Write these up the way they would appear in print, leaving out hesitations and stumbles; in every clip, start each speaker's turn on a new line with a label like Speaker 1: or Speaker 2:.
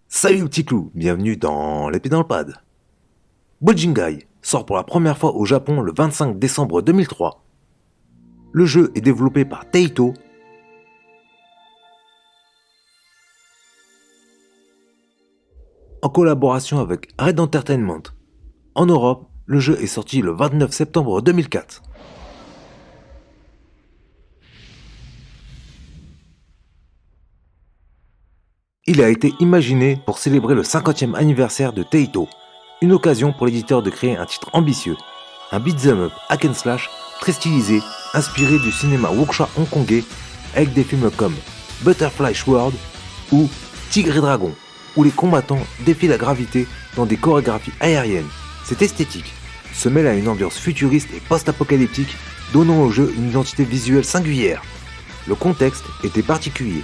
Speaker 1: Salut petit clou, bienvenue dans Les Pieds dans le Pad. Bujingai sort pour la première fois au Japon le 25 décembre 2003. Le jeu est développé par Taito en collaboration avec Red Entertainment. En Europe, le jeu est sorti le 29 septembre 2004. Il a été imaginé pour célébrer le 50e anniversaire de Taito, une occasion pour l'éditeur de créer un titre ambitieux, un beat'em up hack and slash très stylisé, inspiré du cinéma wuxia hongkongais, avec des films comme Butterfly Sword ou Tigre et Dragon, où les combattants défient la gravité dans des chorégraphies aériennes. Cette esthétique se mêle à une ambiance futuriste et post-apocalyptique, donnant au jeu une identité visuelle singulière. Le contexte était particulier.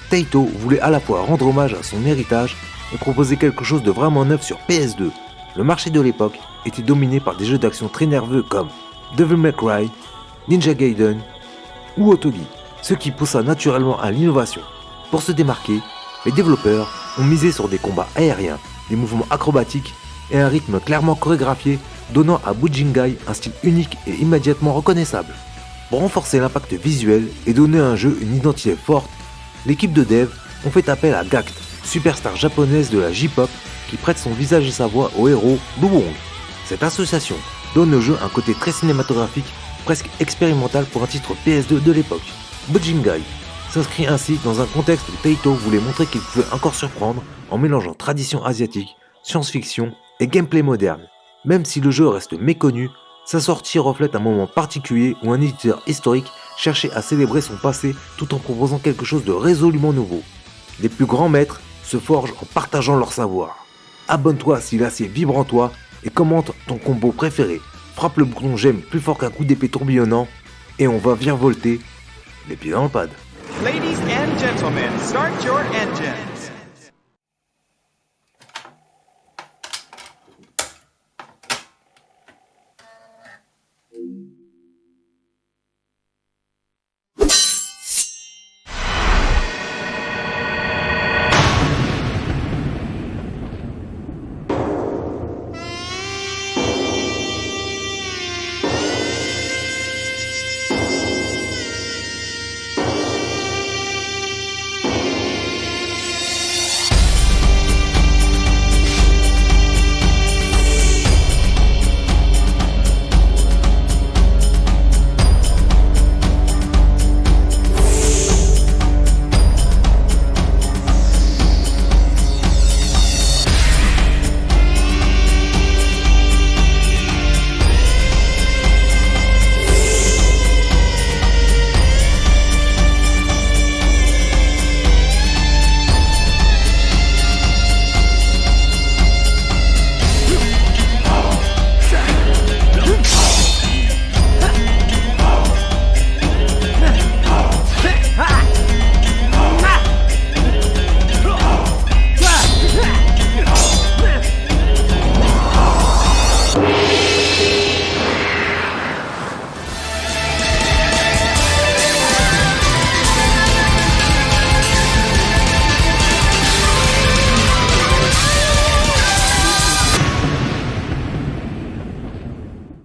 Speaker 1: Taito voulait à la fois rendre hommage à son héritage et proposer quelque chose de vraiment neuf sur PS2. Le marché de l'époque était dominé par des jeux d'action très nerveux comme Devil May Cry, Ninja Gaiden ou Otogi, ce qui poussa naturellement à l'innovation. Pour se démarquer, les développeurs ont misé sur des combats aériens, des mouvements acrobatiques et un rythme clairement chorégraphié, donnant à Bujingai un style unique et immédiatement reconnaissable. Pour renforcer l'impact visuel et donner à un jeu une identité forte, l'équipe de dev ont fait appel à Gact, superstar japonaise de la J-pop qui prête son visage et sa voix au héros Lu Wong. Cette association donne au jeu un côté très cinématographique, presque expérimental pour un titre PS2 de l'époque. Bujingai s'inscrit ainsi dans un contexte où Taito voulait montrer qu'il pouvait encore surprendre en mélangeant tradition asiatique, science-fiction et gameplay moderne. Même si le jeu reste méconnu, sa sortie reflète un moment particulier où un éditeur historique cherchait à célébrer son passé tout en proposant quelque chose de résolument nouveau. Les plus grands maîtres se forgent en partageant leur savoir. Abonne-toi si l'acier vibre en toi et commente ton combo préféré. Frappe le bouton j'aime plus fort qu'un coup d'épée tourbillonnant et on va virevolter les pieds dans le pad.
Speaker 2: Ladies and gentlemen, start your engines.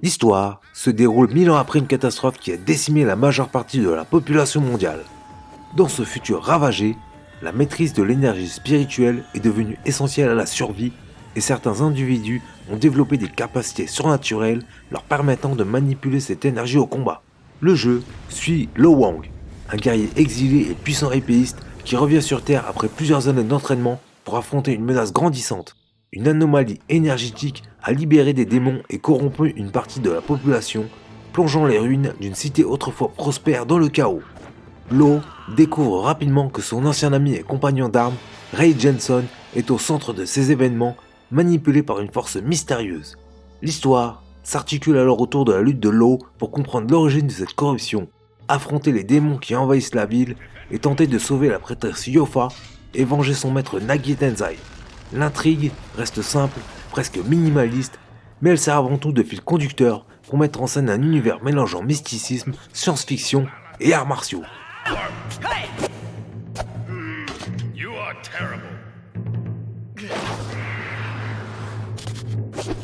Speaker 1: L'histoire se déroule 1000 ans après une catastrophe qui a décimé la majeure partie de la population mondiale. Dans ce futur ravagé, la maîtrise de l'énergie spirituelle est devenue essentielle à la survie et certains individus ont développé des capacités surnaturelles leur permettant de manipuler cette énergie au combat. Le jeu suit Lu Wong, un guerrier exilé et puissant épéiste qui revient sur Terre après plusieurs années d'entraînement pour affronter une menace grandissante. Une anomalie énergétique a libéré des démons et corrompu une partie de la population, plongeant les ruines d'une cité autrefois prospère dans le chaos. Lo découvre rapidement que son ancien ami et compagnon d'armes, Ray Jensen, est au centre de ces événements, manipulé par une force mystérieuse. L'histoire s'articule alors autour de la lutte de Lo pour comprendre l'origine de cette corruption, affronter les démons qui envahissent la ville et tenter de sauver la prêtresse Yofa et venger son maître Nagi Tensai. L'intrigue reste simple, presque minimaliste, mais elle sert avant tout de fil conducteur pour mettre en scène un univers mélangeant mysticisme, science-fiction et arts martiaux.
Speaker 3: are terrible.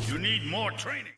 Speaker 3: You need more training.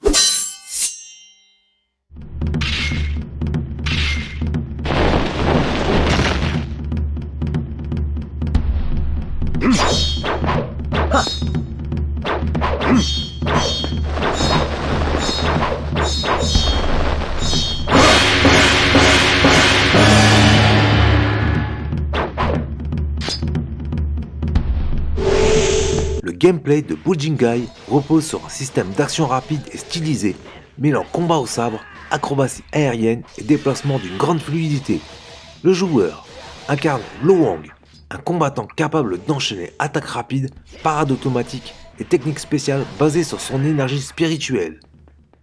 Speaker 1: Le gameplay de Bujingai repose sur un système d'action rapide et stylisé, mêlant combat au sabre, acrobatie aérienne et déplacement d'une grande fluidité. Le joueur incarne Lo Wang, un combattant capable d'enchaîner attaques rapides, parades automatiques et techniques spéciales basées sur son énergie spirituelle.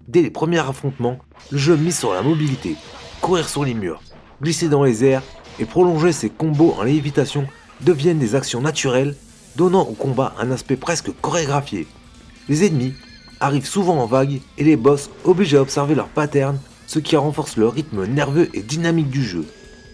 Speaker 1: Dès les premiers affrontements, le jeu mise sur la mobilité, courir sur les murs, glisser dans les airs et prolonger ses combos en lévitation deviennent des actions naturelles, donnant au combat un aspect presque chorégraphié. Les ennemis arrivent souvent en vague et les boss obligent à observer leurs patterns, ce qui renforce le rythme nerveux et dynamique du jeu.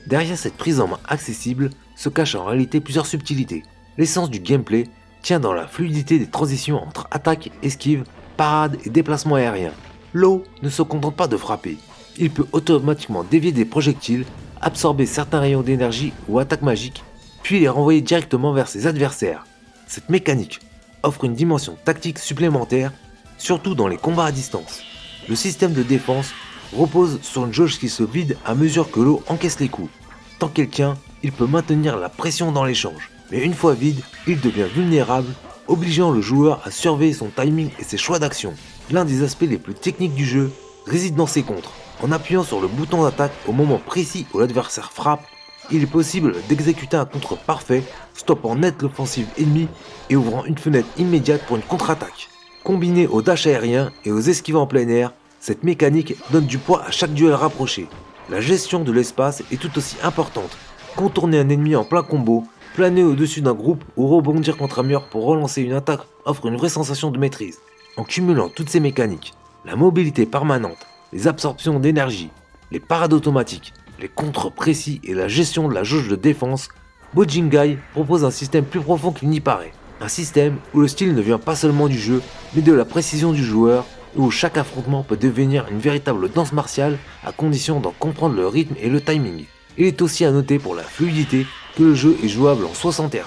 Speaker 1: Derrière cette prise en main accessible se cachent en réalité plusieurs subtilités. L'essence du gameplay tient dans la fluidité des transitions entre attaque, esquive, parade et déplacement aérien. Lo ne se contente pas de frapper. Il peut automatiquement dévier des projectiles, absorber certains rayons d'énergie ou attaques magiques, puis les renvoyer directement vers ses adversaires. Cette mécanique offre une dimension tactique supplémentaire, surtout dans les combats à distance. Le système de défense repose sur une jauge qui se vide à mesure que Lo encaisse les coups. Tant qu'elle tient, il peut maintenir la pression dans l'échange. Mais une fois vide, il devient vulnérable, obligeant le joueur à surveiller son timing et ses choix d'action. L'un des aspects les plus techniques du jeu réside dans ses contres. En appuyant sur le bouton d'attaque au moment précis où l'adversaire frappe, il est possible d'exécuter un contre parfait, stoppant net l'offensive ennemie et ouvrant une fenêtre immédiate pour une contre-attaque. Combinée au dash aérien et aux esquives en plein air, cette mécanique donne du poids à chaque duel rapproché. La gestion de l'espace est tout aussi importante. Contourner un ennemi en plein combo, planer au-dessus d'un groupe ou rebondir contre un mur pour relancer une attaque offre une vraie sensation de maîtrise. En cumulant toutes ces mécaniques, la mobilité permanente, les absorptions d'énergie, les parades automatiques, les contres précis et la gestion de la jauge de défense, Bujingai propose un système plus profond qu'il n'y paraît. Un système où le style ne vient pas seulement du jeu, mais de la précision du joueur, et où chaque affrontement peut devenir une véritable danse martiale à condition d'en comprendre le rythme et le timing. Il est aussi à noter pour la fluidité que le jeu est jouable en 60 Hz.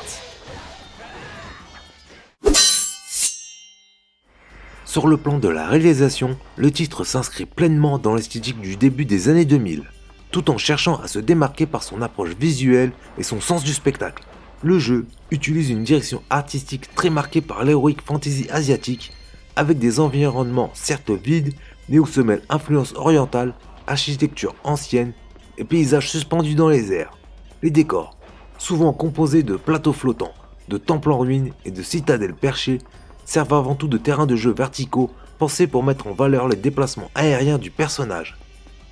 Speaker 1: Sur le plan de la réalisation, le titre s'inscrit pleinement dans l'esthétique du début des années 2000, tout en cherchant à se démarquer par son approche visuelle et son sens du spectacle. Le jeu utilise une direction artistique très marquée par l'heroic fantasy asiatique, avec des environnements certes vides, mais où se mêlent influences orientales, architecture ancienne et paysages suspendus dans les airs. Les décors, souvent composés de plateaux flottants, de temples en ruine et de citadelles perchées, servent avant tout de terrains de jeu verticaux pensés pour mettre en valeur les déplacements aériens du personnage.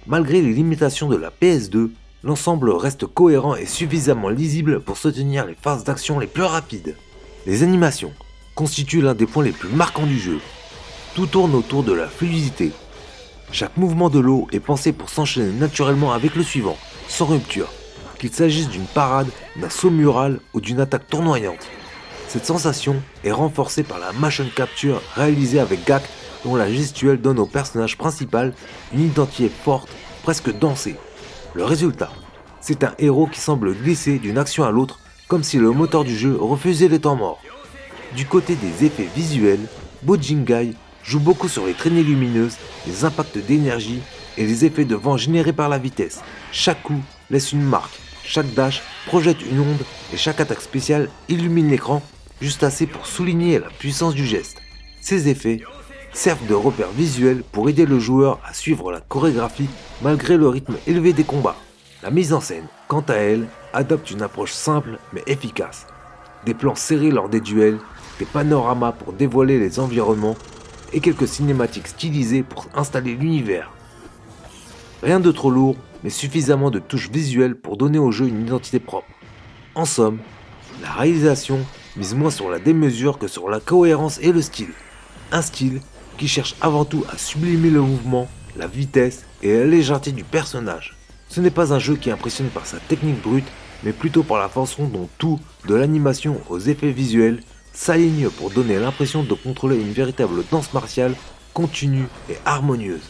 Speaker 1: Malgré les limitations de la PS2, l'ensemble reste cohérent et suffisamment lisible pour soutenir les phases d'action les plus rapides. Les animations constituent l'un des points les plus marquants du jeu. Tout tourne autour de la fluidité. Chaque mouvement de Lo est pensé pour s'enchaîner naturellement avec le suivant, sans rupture, qu'il s'agisse d'une parade, d'un saut mural ou d'une attaque tournoyante. Cette sensation est renforcée par la motion capture réalisée avec GAC, dont la gestuelle donne au personnage principal une identité forte, presque dansée. Le résultat, c'est un héros qui semble glisser d'une action à l'autre comme si le moteur du jeu refusait les temps morts. Du côté des effets visuels, Bujingai joue beaucoup sur les traînées lumineuses, les impacts d'énergie et les effets de vent générés par la vitesse. Chaque coup laisse une marque, chaque dash projette une onde et chaque attaque spéciale illumine l'écran juste assez pour souligner la puissance du geste. Ces effets servent de repères visuels pour aider le joueur à suivre la chorégraphie malgré le rythme élevé des combats. La mise en scène, quant à elle, adopte une approche simple mais efficace. Des plans serrés lors des duels, des panoramas pour dévoiler les environnements et quelques cinématiques stylisées pour installer l'univers. Rien de trop lourd, mais suffisamment de touches visuelles pour donner au jeu une identité propre. En somme, la réalisation mise moins sur la démesure que sur la cohérence et le style. Un style qui cherche avant tout à sublimer le mouvement, la vitesse et la légèreté du personnage. Ce n'est pas un jeu qui impressionne par sa technique brute, mais plutôt par la façon dont tout, de l'animation aux effets visuels, s'aligne pour donner l'impression de contrôler une véritable danse martiale continue et harmonieuse.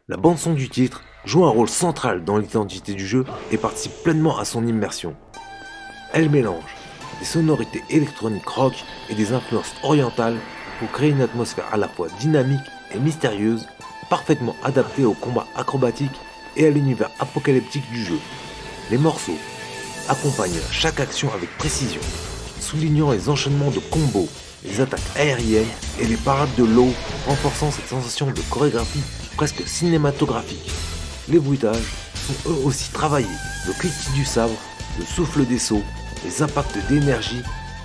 Speaker 1: La bande-son du titre joue un rôle central dans l'identité du jeu et participe pleinement à son immersion. Elle mélange des sonorités électroniques rock et des influences orientales pour créer une atmosphère à la fois dynamique et mystérieuse, parfaitement adaptée aux combats acrobatiques et à l'univers apocalyptique du jeu. Les morceaux accompagnent chaque action avec précision, soulignant les enchaînements de combos, les attaques aériennes et les parades de l'eau, renforçant cette sensation de chorégraphie presque cinématographique. Les bruitages sont eux aussi travaillés, le cliquetis du sabre, le souffle des sauts, les impacts d'énergie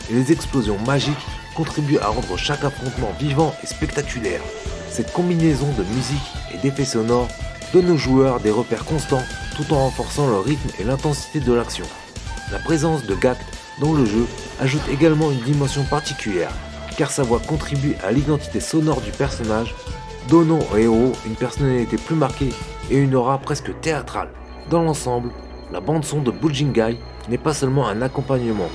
Speaker 1: et les explosions magiques contribuent à rendre chaque affrontement vivant et spectaculaire. Cette combinaison de musique et d'effets sonores donne aux joueurs des repères constants tout en renforçant le rythme et l'intensité de l'action. La présence de Gact dans le jeu ajoute également une dimension particulière, car sa voix contribue à l'identité sonore du personnage, donnant au héros une personnalité plus marquée et une aura presque théâtrale. Dans l'ensemble, la bande-son de Buljingai n'est pas seulement un accompagnement,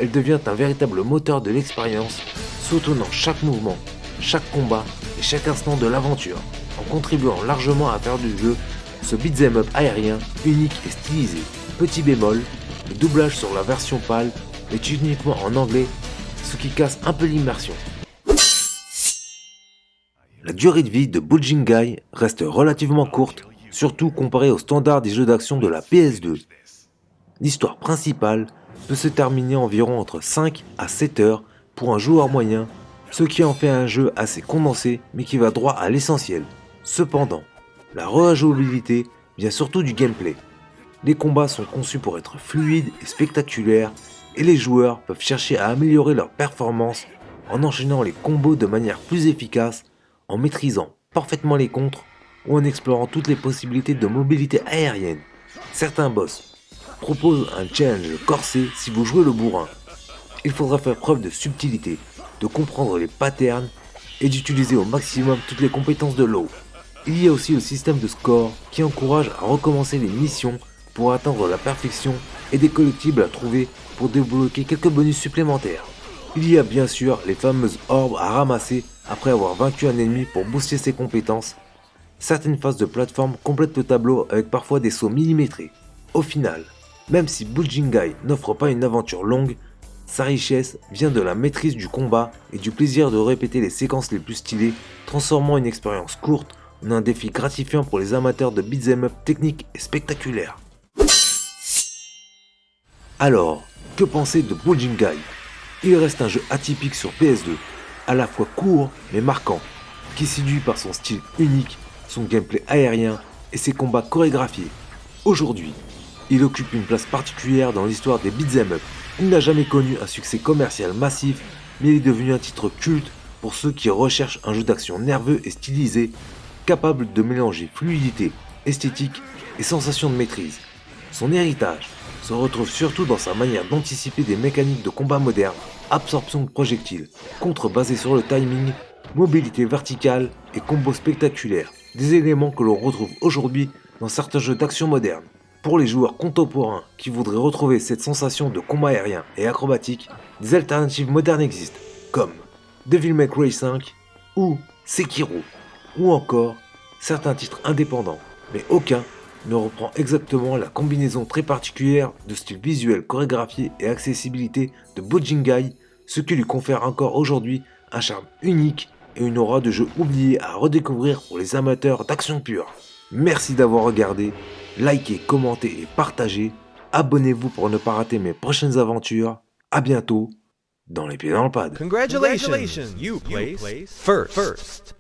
Speaker 1: elle devient un véritable moteur de l'expérience, soutenant chaque mouvement, chaque combat et chaque instant de l'aventure, en contribuant largement à faire du jeu ce beat'em up aérien unique et stylisé. Petit bémol, le doublage sur la version PAL est uniquement en anglais, ce qui casse un peu l'immersion. La durée de vie de Buljingai reste relativement courte, surtout comparée aux standards des jeux d'action de la PS2. L'histoire principale peut se terminer environ entre 5 à 7 heures pour un joueur moyen, ce qui en fait un jeu assez condensé mais qui va droit à l'essentiel. Cependant, la rejouabilité vient surtout du gameplay. Les combats sont conçus pour être fluides et spectaculaires et les joueurs peuvent chercher à améliorer leur performance en enchaînant les combos de manière plus efficace, en maîtrisant parfaitement les contres ou en explorant toutes les possibilités de mobilité aérienne. Certains boss proposent un challenge corsé si vous jouez le bourrin. Il faudra faire preuve de subtilité, de comprendre les patterns et d'utiliser au maximum toutes les compétences de l'eau. Il y a aussi le système de score qui encourage à recommencer les missions pour atteindre la perfection et des collectibles à trouver pour débloquer quelques bonus supplémentaires. Il y a bien sûr les fameuses orbes à ramasser après avoir vaincu un ennemi pour booster ses compétences. Certaines phases de plateforme complètent le tableau avec parfois des sauts millimétrés. Au final, même si Buljingai n'offre pas une aventure longue, sa richesse vient de la maîtrise du combat et du plaisir de répéter les séquences les plus stylées, transformant une expérience courte en un défi gratifiant pour les amateurs de beat'em up techniques et spectaculaires. Alors, que penser de Buljingai? Il reste un jeu atypique sur PS2, à la fois court mais marquant, qui séduit par son style unique, son gameplay aérien et ses combats chorégraphiés. Aujourd'hui, il occupe une place particulière dans l'histoire des beat'em up. Il n'a jamais connu un succès commercial massif, mais il est devenu un titre culte pour ceux qui recherchent un jeu d'action nerveux et stylisé, capable de mélanger fluidité, esthétique et sensation de maîtrise. Son héritage se retrouve surtout dans sa manière d'anticiper des mécaniques de combat modernes, absorption de projectiles, contre basés sur le timing, mobilité verticale et combos spectaculaires, des éléments que l'on retrouve aujourd'hui dans certains jeux d'action modernes. Pour les joueurs contemporains qui voudraient retrouver cette sensation de combat aérien et acrobatique, des alternatives modernes existent, comme Devil May Cry 5 ou Sekiro, ou encore certains titres indépendants, mais aucun ne reprend exactement la combinaison très particulière de style visuel, chorégraphié et accessibilité de Buljingai, ce qui lui confère encore aujourd'hui un charme unique et une aura de jeu oublié à redécouvrir pour les amateurs d'action pure. Merci d'avoir regardé, likez, commentez et partagez, abonnez-vous pour ne pas rater mes prochaines aventures, à bientôt dans les pieds dans le pad.
Speaker 3: Congratulations, you placed first.